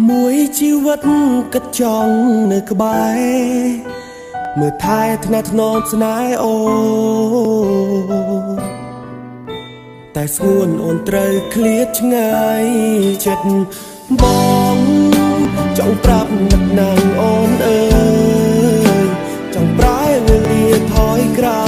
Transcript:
មួយជីវិតគិតចង់នៅក្បែរមើលថែថ្នាក់ថ្នមស្នេហ៍អូតែស្ងួនអូនត្រូវឃ្លាតឆ្ងាយចិត្តបងចង់ប្រាប់នឹកណាំងអូនអើយចង់ប្រែវេលាថយក្រោយ